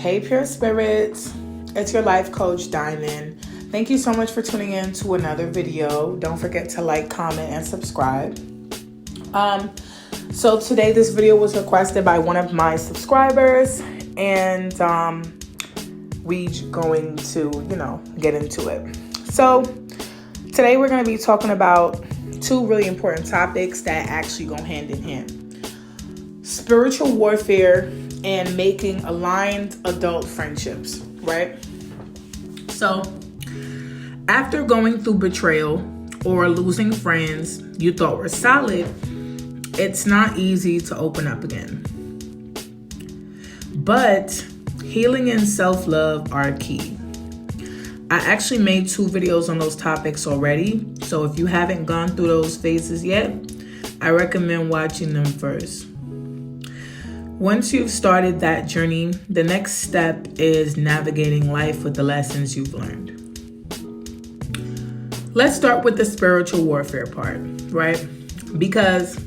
Hey, pure spirits. It's your life coach, Diamond. Thank you so much for tuning in to another video. Don't forget to like, comment, and subscribe. So today this video was requested by one of my subscribers, and we going to, get into it. So today we're going to be talking about two really important topics that actually go hand in hand. Spiritual warfare and making aligned adult friendships, right? So after going through betrayal or losing friends you thought were solid, it's not easy to open up again. But healing and self-love are key. I actually made 2 videos on those topics already. So if you haven't gone through those phases yet, I recommend watching them first. Once you've started that journey, the next step is navigating life with the lessons you've learned. Let's start with the spiritual warfare part, right? Because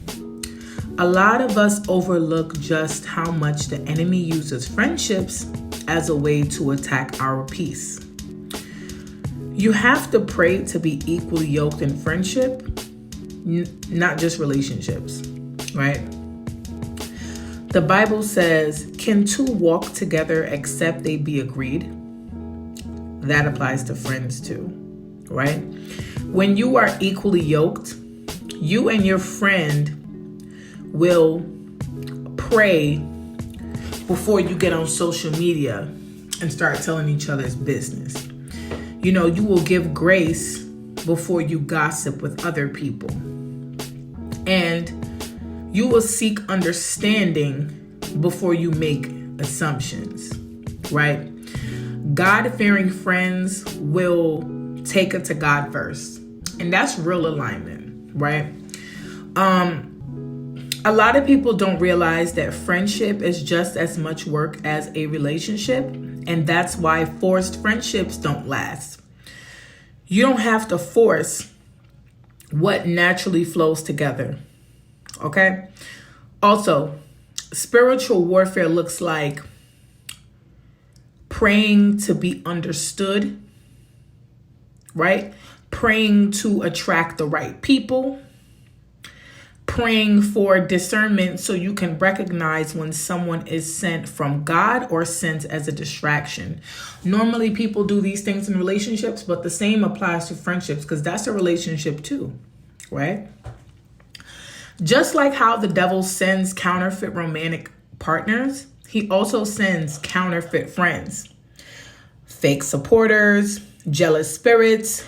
a lot of us overlook just how much the enemy uses friendships as a way to attack our peace. You have to pray to be equally yoked in friendship, not just relationships, right? The Bible says, "Can 2 walk together except they be agreed?" That applies to friends too, right? When you are equally yoked, you and your friend will pray before you get on social media and start telling each other's business. You will give grace before you gossip with other people. And you will seek understanding before you make assumptions, right? God-fearing friends will take it to God first. And that's real alignment, right? A lot of people don't realize that friendship is just as much work as a relationship. And that's why forced friendships don't last. You don't have to force what naturally flows together. Okay? Also, spiritual warfare looks like praying to be understood, right? Praying to attract the right people. Praying for discernment so you can recognize when someone is sent from God or sent as a distraction. Normally people do these things in relationships, but the same applies to friendships because that's a relationship too, right? Just like how the devil sends counterfeit romantic partners, he also sends counterfeit friends, fake supporters, jealous spirits,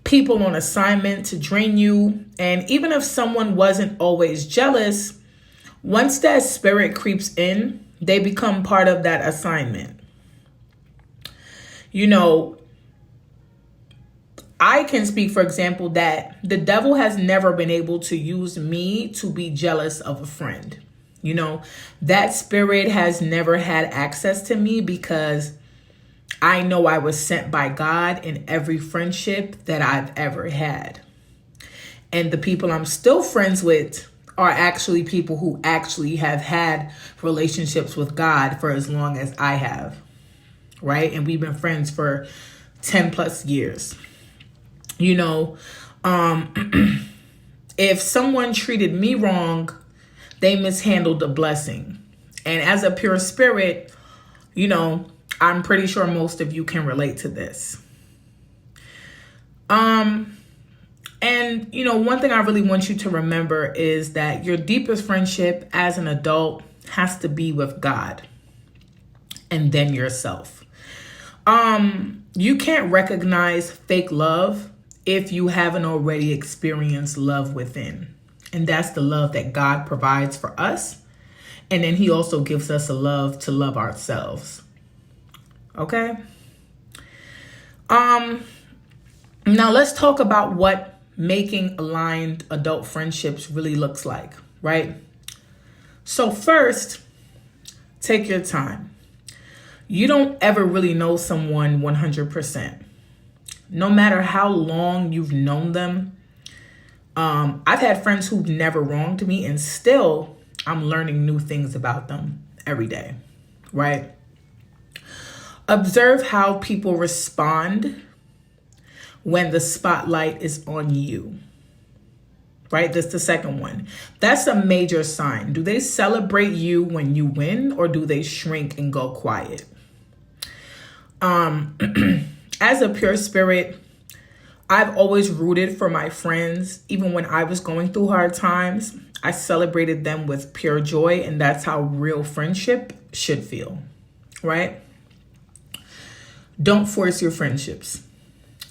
people on assignment to drain you. And even if someone wasn't always jealous, once that spirit creeps in, they become part of that assignment. I can speak, for example, that the devil has never been able to use me to be jealous of a friend. That spirit has never had access to me because I know I was sent by God in every friendship that I've ever had. And the people I'm still friends with are actually people who actually have had relationships with God for as long as I have, right? And we've been friends for 10 plus years. If someone treated me wrong, they mishandled a blessing. And as a pure spirit, I'm pretty sure most of you can relate to this. And one thing I really want you to remember is that your deepest friendship as an adult has to be with God and then yourself. You can't recognize fake love if you haven't already experienced love within. And that's the love that God provides for us. And then he also gives us a love to love ourselves. Okay. Now let's talk about what making aligned adult friendships really looks like, right? So first, take your time. You don't ever really know someone 100%. No matter how long you've known them. I've had friends who've never wronged me, and still I'm learning new things about them every day, right? Observe how people respond when the spotlight is on you. Right? That's the second one. That's a major sign. Do they celebrate you when you win, or do they shrink and go quiet? As a pure spirit, I've always rooted for my friends. Even when I was going through hard times, I celebrated them with pure joy, and that's how real friendship should feel, right? Don't force your friendships.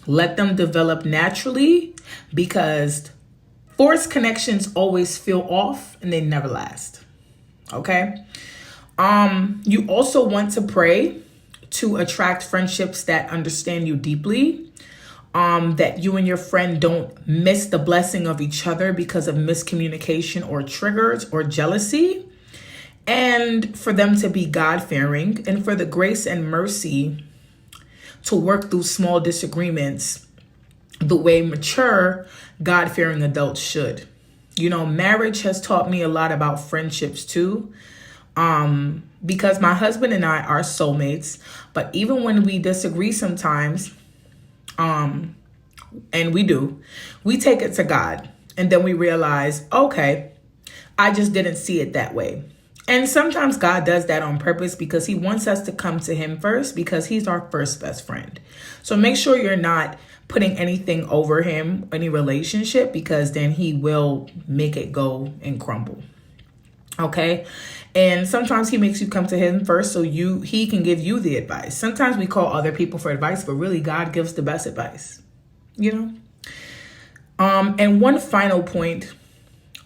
Let them develop naturally, because forced connections always feel off and they never last. Okay? You also want to pray to attract friendships that understand you deeply. That you and your friend don't miss the blessing of each other because of miscommunication or triggers or jealousy. And for them to be God-fearing, and for the grace and mercy to work through small disagreements the way mature, God-fearing adults should. You know, marriage has taught me a lot about friendships too. Because my husband and I are soulmates, but even when we disagree sometimes, and we take it to God, and then we realize, okay, I just didn't see it that way. And sometimes God does that on purpose, because he wants us to come to him first, because he's our first best friend. So make sure you're not putting anything over him, any relationship, because then he will make it go and crumble. Okay? And sometimes he makes you come to him first so he can give you the advice. Sometimes we call other people for advice, but really God gives the best advice, you know? And one final point,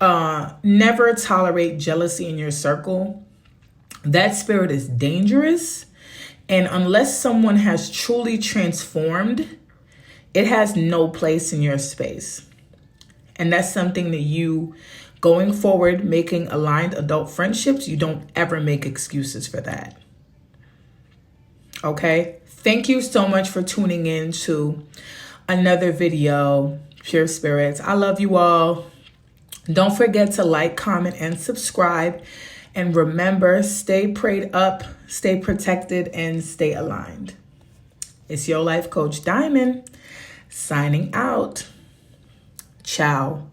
never tolerate jealousy in your circle. That spirit is dangerous. And unless someone has truly transformed, it has no place in your space. And that's something that you, going forward, making aligned adult friendships, you don't ever make excuses for that. Okay? Thank you so much for tuning in to another video, Pure Spirits. I love you all. Don't forget to like, comment, and subscribe. And remember, stay prayed up, stay protected, and stay aligned. It's your life coach, Diamond, signing out. Ciao.